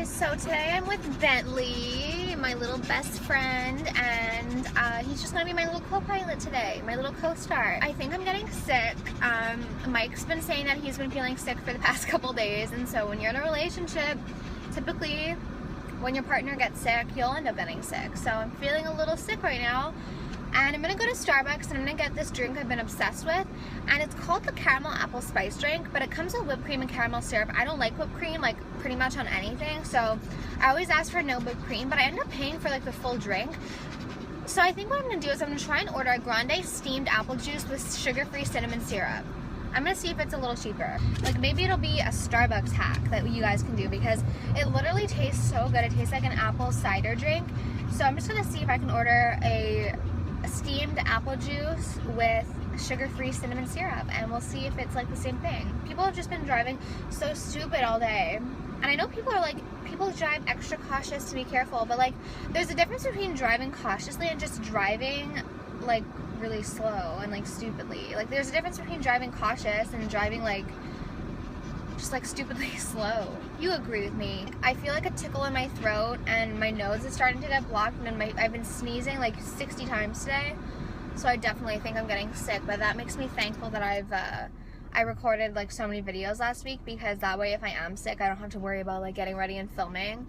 guys, so today I'm with Bentley, my little best friend, and he's just gonna be my little co-pilot today, my little co-star. I think I'm getting sick. Mike's been saying that he's been feeling sick for the past couple days, and so when you're in a relationship, typically when your partner gets sick, you'll end up getting sick. So I'm feeling a little sick right now, and I'm gonna go to Starbucks and I'm gonna get this drink I've been obsessed with, and it's called the caramel apple spice drink, but it comes with whipped cream and caramel syrup. I don't like whipped cream like pretty much on anything, so I always ask for no whipped cream, but I end up paying for like the full drink. So I think what I'm gonna do is I'm gonna try and order a grande steamed apple juice with sugar-free cinnamon syrup. I'm gonna see if it's a little cheaper. Like maybe it'll be a Starbucks hack that you guys can do, because it literally tastes so good. It tastes like an apple cider drink. So I'm just gonna see if I can order a steamed apple juice with sugar-free cinnamon syrup, and we'll see if it's like the same thing. People have just been driving so stupid all day, and I know people are like, people drive extra cautious to be careful, but like there's a difference between driving cautiously and just driving like really slow and like stupidly. Like there's a difference between driving cautious and driving like just like stupidly slow. You agree with me. I feel like a tickle in my throat and my nose is starting to get blocked, and I've been sneezing like 60 times today, so I definitely think I'm getting sick. But that makes me thankful that I recorded like so many videos last week, because that way if I am sick I don't have to worry about like getting ready and filming,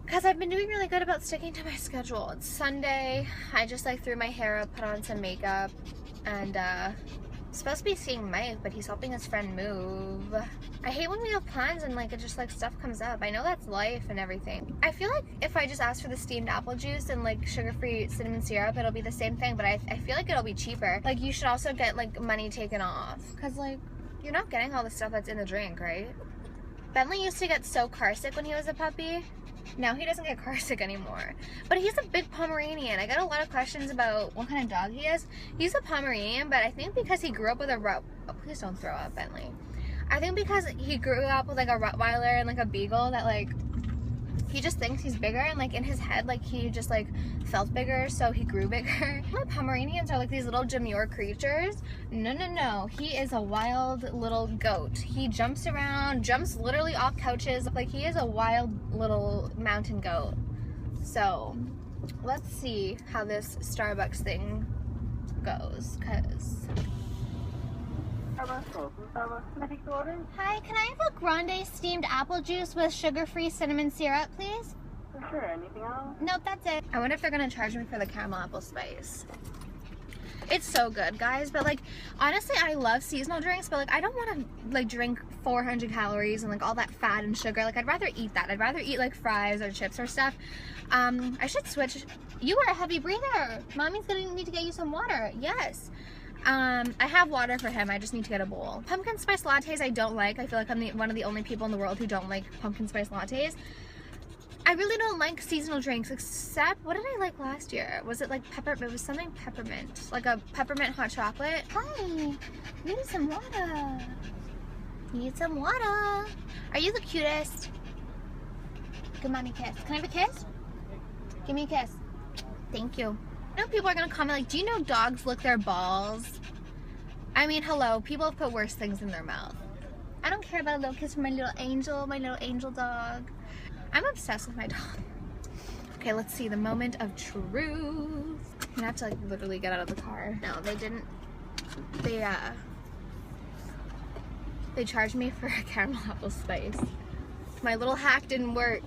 because I've been doing really good about sticking to my schedule. It's Sunday. I just like threw my hair up, put on some makeup, and supposed to be seeing Mike, but he's helping his friend move. I hate when we have plans and like it just like stuff comes up. I know that's life and everything. I feel like if I just ask for the steamed apple juice and like sugar-free cinnamon syrup, it'll be the same thing, but I feel like it'll be cheaper. Like you should also get like money taken off, because like you're not getting all the stuff that's in the drink, right? Bentley used to get so car sick when he was a puppy. Now he doesn't get car sick anymore, but he's a big Pomeranian. I got a lot of questions about what kind of dog he is. He's a Pomeranian, but I think because he grew up with a oh, please don't throw up, Bentley. I think because he grew up with like a Rottweiler and like a Beagle, that like he just thinks he's bigger, and like in his head like he just like felt bigger, so he grew bigger. My Pomeranians are like these little demure creatures. No, he is a wild little goat. He jumps around, jumps literally off couches, like he is a wild little mountain goat. So let's see how this Starbucks thing goes, because hi, can I have a grande steamed apple juice with sugar-free cinnamon syrup, please? For sure. Anything else? Nope, that's it. I wonder if they're gonna charge me for the caramel apple spice. It's so good, guys, but like honestly I love seasonal drinks, but like I don't want to like drink 400 calories and like all that fat and sugar. Like I'd rather eat that. I'd rather eat like fries or chips or stuff. I should switch. You are a heavy breather. Mommy's gonna need to get you some water. Yes. I have water for him. I just need to get a bowl. Pumpkin spice lattes I don't like. I feel like I'm one of the only people in the world who don't like pumpkin spice lattes. I really don't like seasonal drinks, except, what did I like last year? Was it like it was something peppermint, like a peppermint hot chocolate. Hi, need some water. Need some water. Are you the cutest? Give mommy a kiss. Can I have a kiss? Give me a kiss. Thank you. I know people are gonna comment like, do you know dogs lick their balls? I mean, hello, people have put worse things in their mouth. I don't care about a little kiss from my little angel dog. I'm obsessed with my dog. Okay, let's see, the moment of truth. I'm gonna have to like literally get out of the car. No, they didn't. They charged me for a caramel apple spice. My little hack didn't work.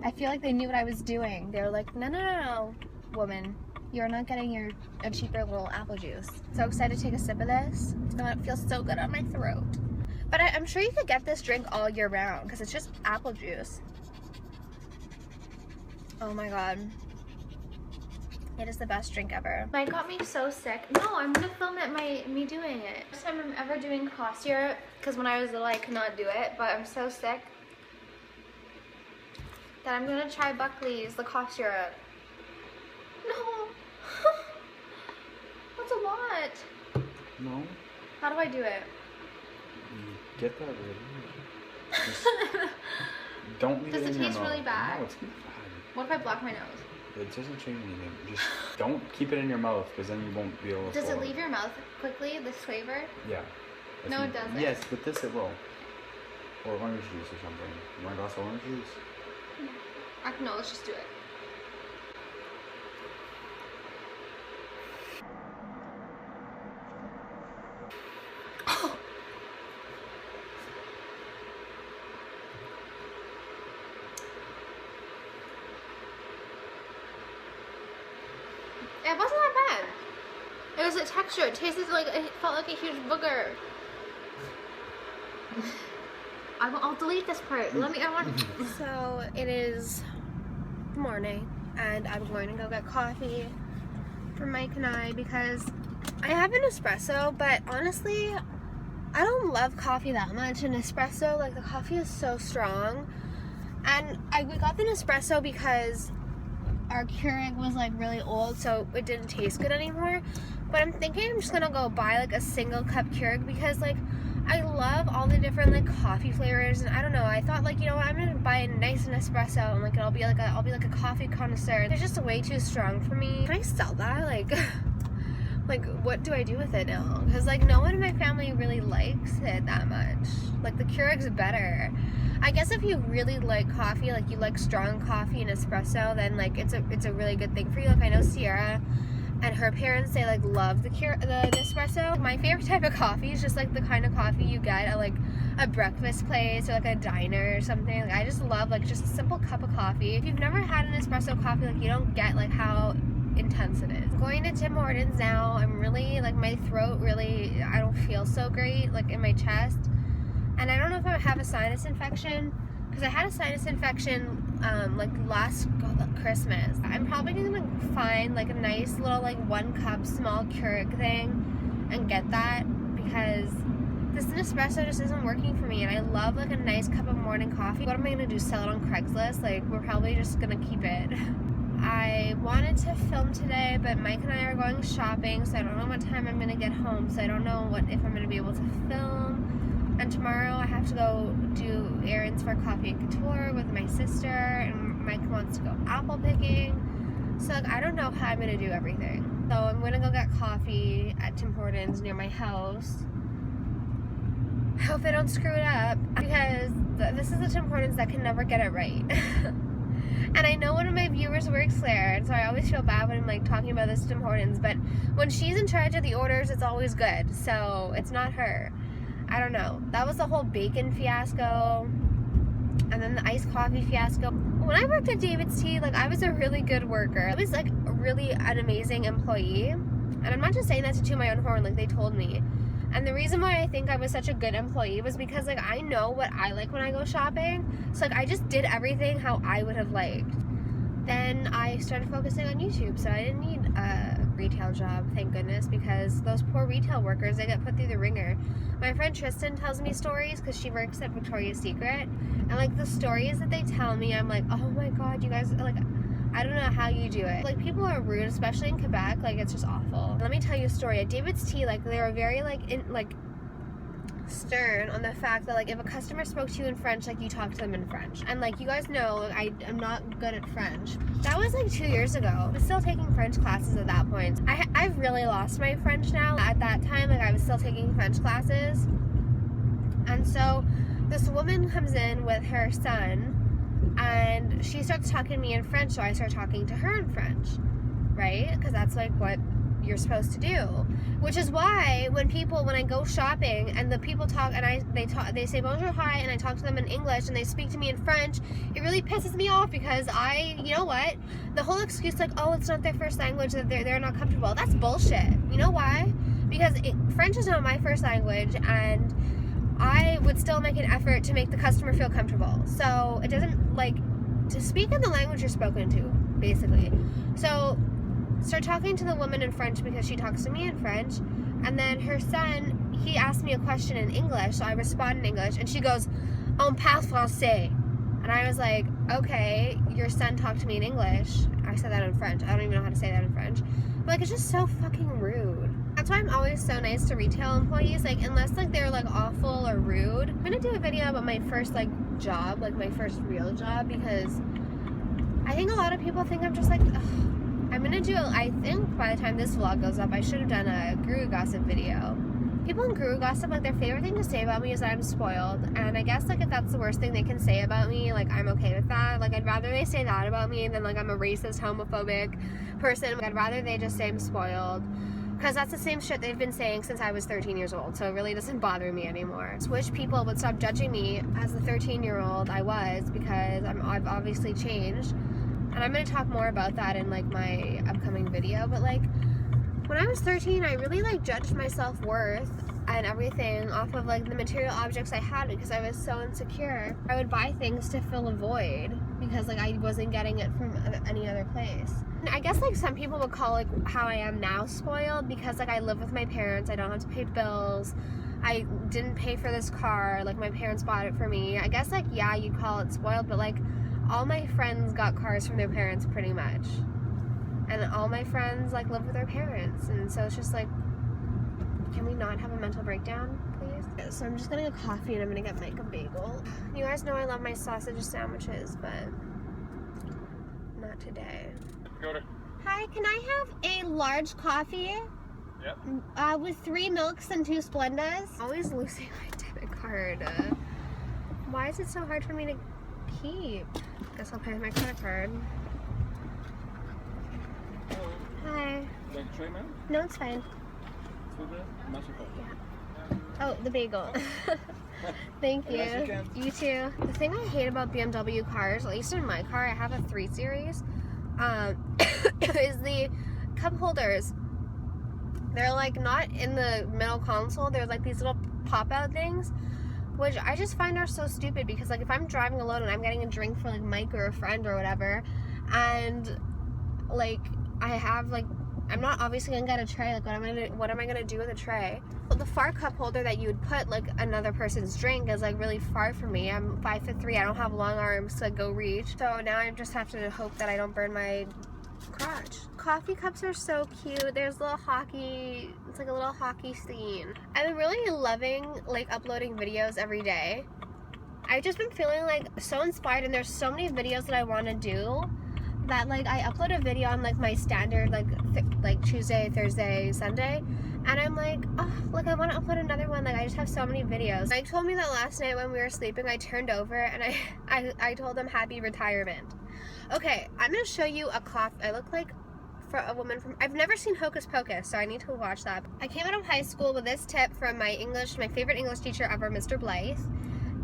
I feel like they knew what I was doing. They were like, no, woman, you're not getting a cheaper little apple juice. So excited to take a sip of this. It's gonna feel so good on my throat. But I'm sure you could get this drink all year round, because it's just apple juice. Oh my god. It is the best drink ever. Mike got me so sick. No, I'm gonna film me doing it. First time I'm ever doing cough syrup, because when I was little I could not do it, but I'm so sick that I'm gonna try Buckley's, the cough syrup. No. That's a lot. No. How do I do it? Get that ready. Just don't leave it in your mouth. Does it taste really bad? No, it's not bad. What if I block my nose? It doesn't change anything. Just don't keep it in your mouth, because then you won't be able to. Does it leave your mouth quickly, this flavor? Yeah. No, it doesn't. Yes, with this it will. Or orange juice or something. You want a glass of orange juice? No, let's just do it. It wasn't that bad. It was a texture. It tasted like, it felt like a huge booger. I'll delete this part. So it is morning and I'm going to go get coffee for Mike and I because I have an espresso, but honestly I don't love coffee that much. An espresso, like the coffee is so strong, and we got the espresso because our Keurig was like really old, so it didn't taste good anymore. But I'm thinking I'm just gonna go buy like a single cup Keurig because like I love all the different like coffee flavors, and I don't know, I thought like, you know what, I'm gonna buy a nice espresso and like I'll be like a coffee connoisseur. It's just way too strong for me. Can I sell that? Like what do I do with it now? Because like no one in my family really likes it that much. Like the Keurig's better. I guess if you really like coffee, like you like strong coffee and espresso, then like it's a really good thing for you. Like I know Sierra and her parents, they like love the espresso. My favorite type of coffee is just like the kind of coffee you get at like a breakfast place or like a diner or something. Like I just love like just a simple cup of coffee. If you've never had an espresso coffee, like you don't get like how intense it is. I'm going to Tim Hortons now. I'm really like, my throat really, I don't feel so great like in my chest, and I don't know if I have a sinus infection because I had a sinus infection like last Christmas. I'm probably gonna find like a nice little like 1 cup small Keurig thing and get that because this espresso just isn't working for me, and I love like a nice cup of morning coffee. What am I gonna do, sell it on Craigslist? Like we're probably just gonna keep it. I wanted to film today, but Mike and I are going shopping, so I don't know what time I'm gonna get home, so I don't know if I'm gonna be able to film. And tomorrow I have to go do errands for Coffee and Couture with my sister, and Mike wants to go apple picking. So like I don't know how I'm gonna do everything. So I'm gonna go get coffee at Tim Hortons near my house. I hope I don't screw it up because this is the Tim Hortons that can never get it right. And I know one of my viewers works there, and so I always feel bad when I'm like talking about this Tim Hortons, but when she's in charge of the orders, it's always good, so it's not her. I don't know. That was the whole bacon fiasco, and then the iced coffee fiasco. When I worked at David's Tea, like I was a really good worker. I was like really an amazing employee, and I'm not just saying that to toot my own horn, like they told me. And the reason why I think I was such a good employee was because like I know what I like when I go shopping. So like I just did everything how I would have liked. Then I started focusing on YouTube, so I didn't need a retail job, thank goodness, because those poor retail workers, they get put through the ringer. My friend Tristan tells me stories because she works at Victoria's Secret, and like the stories that they tell me, I'm like, oh my god, you guys, like I don't know how you do it. Like people are rude, especially in Quebec, like it's just awful. Let me tell you a story. At David's Tea, like they were very stern on the fact that like if a customer spoke to you in French, like you talk to them in French. And like you guys know, like I'm not good at French. That was like 2 years ago. I was still taking French classes at that point. I've really lost my French now. At that time, like I was still taking French classes. And so this woman comes in with her son and she starts talking to me in French, so I start talking to her in French, right? Because that's like what you're supposed to do. Which is why when I go shopping and the people talk and they say bonjour, hi, and I talk to them in English and they speak to me in French, it really pisses me off because you know what? The whole excuse like, oh, it's not their first language, that they're not comfortable. That's bullshit. You know why? Because French is not my first language, and I would still make an effort to make the customer feel comfortable. So it doesn't like to speak in the language you're spoken to, basically. So start talking to the woman in French because she talks to me in French, and then her son, he asked me a question in English, so I respond in English, and she goes, on parle français. And I was like, okay, your son talked to me in English. I said that in French. I don't even know how to say that in French. But like, it's just so fucking rude. That's why I'm always so nice to retail employees, like unless like they're like awful or rude. I'm gonna do a video about my first like job, like my first real job, because I think a lot of people think I'm just like, ugh. I think by the time this vlog goes up, I should have done a guru gossip video. people in guru gossip, like, their favorite thing to say about me is that I'm spoiled. And I guess, like, if that's the worst thing they can say about me, like, I'm okay with that. Like, I'd rather they say that about me than, like, I'm a racist, homophobic person. I'd rather they just say I'm spoiled. Because that's the same shit they've been saying since I was 13 years old, so it really doesn't bother me anymore. I wish people would stop judging me as the 13-year-old I was, because I've obviously changed. And I'm going to talk more about that in, like, my upcoming video. But, like, when I was 13, I really, like, judged my self-worth and everything off of, like, the material objects I had because I was so insecure. I would buy things to fill a void because, like, I wasn't getting it from any other place. And I guess, like, some people would call, like, how I am now spoiled because, like, I live with my parents. I don't have to pay bills. I didn't pay for this car. Like, my parents bought it for me. I guess, like, yeah, you'd call it spoiled, but, like, all my friends got cars from their parents pretty much. And all my friends, like, live with their parents. And so it's just, like, can we not have a mental breakdown, please? So I'm just gonna get coffee and I'm gonna get Mike a bagel. You guys know I love my sausage sandwiches, but not today. Hi, can I have a large coffee? Yep. With 3 milks and 2 Splendas? Always losing my debit card. Why is it so hard for me to keep? Guess I'll pay with my credit card. Hi. Like tray, ma'am? No, it's fine. Yeah. Oh, the bagel. Thank you. You too. The thing I hate about BMW cars, at least in my car, I have a 3 Series, is the cup holders. They're, like, not in the middle console. They're, like, these little pop-out things, which I just find are so stupid because, like, if I'm driving alone and I'm getting a drink for, like, Mike or a friend or whatever, and, like, I have, like, I'm not obviously gonna get a tray. Like, what am I gonna do with a tray? Well, the far cup holder that you would put, like, another person's drink is, like, really far from me. I'm 5'3". I don't have long arms to go reach. So now I just have to hope that I don't burn my crotch. Coffee cups are so cute. There's little hockey. It's like a little hockey scene. I've been really loving, like, uploading videos every day. I've just been feeling, like, so inspired, and there's so many videos that I want to do that, like, I upload a video on, like, my standard, like Tuesday, Thursday, Sunday, and I'm like, oh, like, I want to upload another one. Like, I just have so many videos. Mike told me that last night when we were sleeping, I turned over and I told him happy retirement. Okay, I'm gonna show you a coffee. I look like for a woman from, I've never seen Hocus Pocus, so I need to watch that. I came out of high school with this tip from my favorite English teacher ever, Mr. Blythe.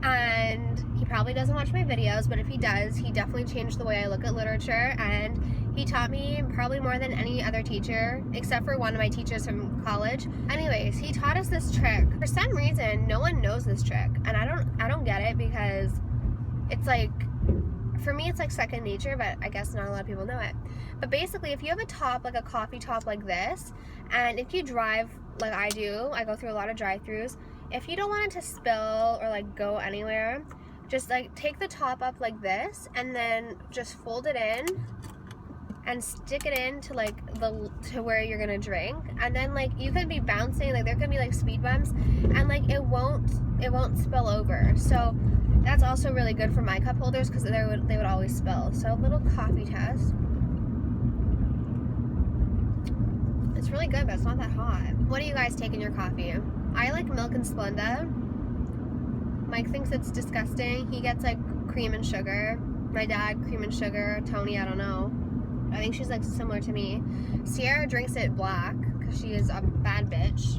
And he probably doesn't watch my videos, but if he does, he definitely changed the way I look at literature, and he taught me probably more than any other teacher, except for one of my teachers from college. Anyways, he taught us this trick. For some reason, no one knows this trick, and I don't get it, because it's like, for me, it's like second nature, but I guess not a lot of people know it. But basically, if you have a top, like a coffee top like this, and if you drive like I do, I go through a lot of drive-thrus, if you don't want it to spill or, like, go anywhere, just, like, take the top up like this and then just fold it in and stick it into, like, to where you're gonna drink, and then, like, you could be bouncing, like, there could be, like, speed bumps, and, like, it won't spill over. So that's also really good for my cup holders because they would always spill. So a little coffee test. It's really good, but it's not that hot. What do you guys take in your coffee? I like milk and Splenda. Mike thinks it's disgusting. He gets, like, cream and sugar. My dad, cream and sugar. Tony, I don't know. I think she's, like, similar to me. Sierra drinks it black because she is a bad bitch.